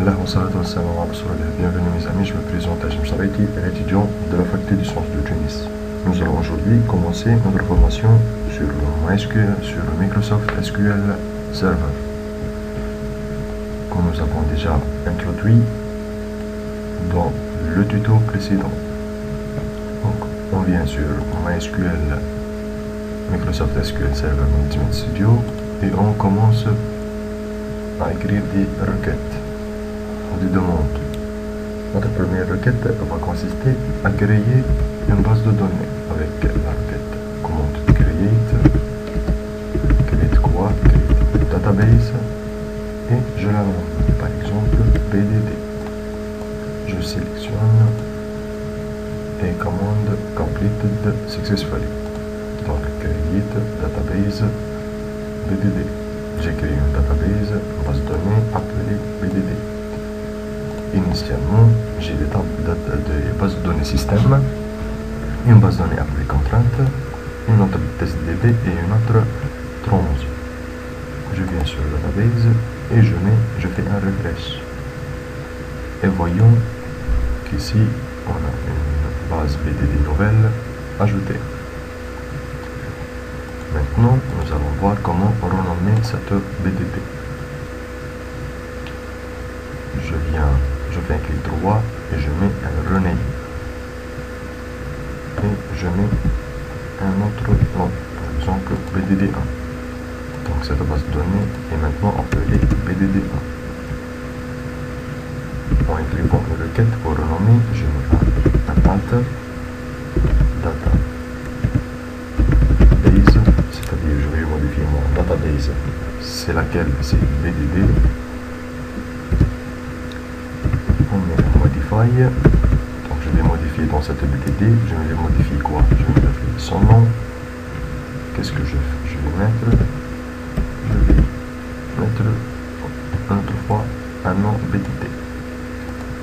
Bismillah wa salatu wa salam ala rasulillah. Bienvenue mes amis, je me présente Hachem Sariki, étudiant de la faculté des sciences de Tunis. Nous allons aujourd'hui commencer notre formation sur le MySQL, sur le Microsoft SQL Server. Comme nous avons déjà introduit dans le tuto précédent. Donc, on vient sur MySQL, Microsoft SQL Server Management Studio et on commence à écrire des requêtes, des demandes. Notre première requête va consister à créer une base de données avec la requête commande create quoi, create database, et je la nomme par exemple BDD. Je sélectionne et commande completed successfully. Donc create database BDD. J'ai créé une database, une base de données appelée BDD. Initialement, j'ai des bases de données système, une base de données appelée contrainte, une autre testDB et une autre tronze. Je viens sur la database et je fais un refresh. Et voyons qu'ici, on a une base BDD nouvelle ajoutée. Maintenant, nous allons voir comment renommer cette BDD. Je fais un clic droit et je mets un rename. Et je mets un autre nom, par exemple BDD1. Donc cette base de données est maintenant appelée BDD1. En écrivant une requête pour renommer, je mets un alter data. C'est-à-dire je vais modifier mon database, c'est laquelle c'est BDD. On met un modify, donc je vais modifier dans cette BDD, je vais modifier quoi? Je vais modifier son nom. Qu'est-ce que je fais? Je vais mettre une autre fois un nom BDD.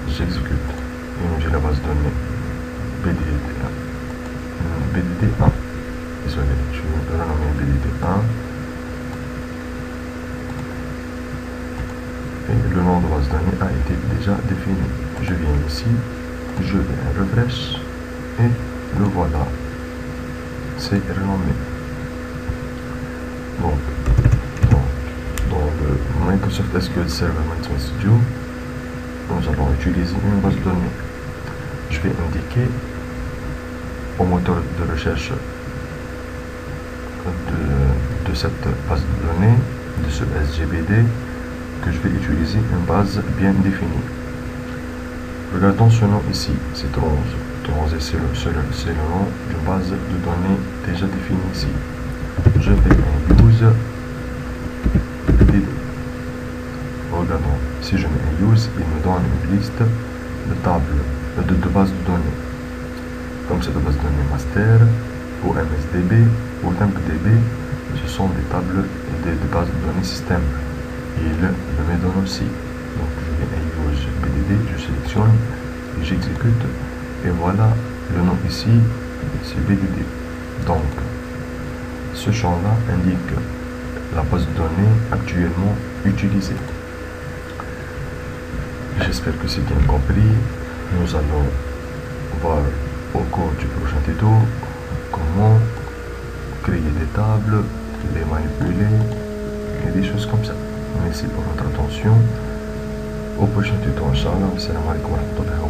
J'exécute et j'ai la base de données BDD1. Désolé, je vais renommer BDD1 et le nom de base de données a été déjà défini. Je viens ici, je fais un refresh et le voilà, c'est renommé. Donc dans le Microsoft SQL Server Management Studio, nous allons utiliser une base de données. Je vais indiquer au moteur de recherche de cette base de données, de ce SGBD, que je vais utiliser une base bien définie. Regardons ce nom ici, c'est tronze. Tronze, c'est le nom d'une base de données déjà définie ici. Je fais un use BDD. Regardons, si je mets un use, il me donne une liste de tables, de bases de données. Comme c'est de base de données master, ou MSDB, ou TempDB, ce sont des tables et des bases de données système. Il me donne aussi. Donc je vais à use BDD, je sélectionne, j'exécute, et voilà le nom ici, c'est BDD. Donc ce champ-là indique la base de données actuellement utilisée. J'espère que c'est bien compris. Nous allons voir au cours du prochain tuto comment créer des tables, les manipuler et des choses comme ça. Merci pour votre attention. Au prochain tuto, Inch'Allah. Assalamu alaikum wa rahmatullahi wa barakatuh.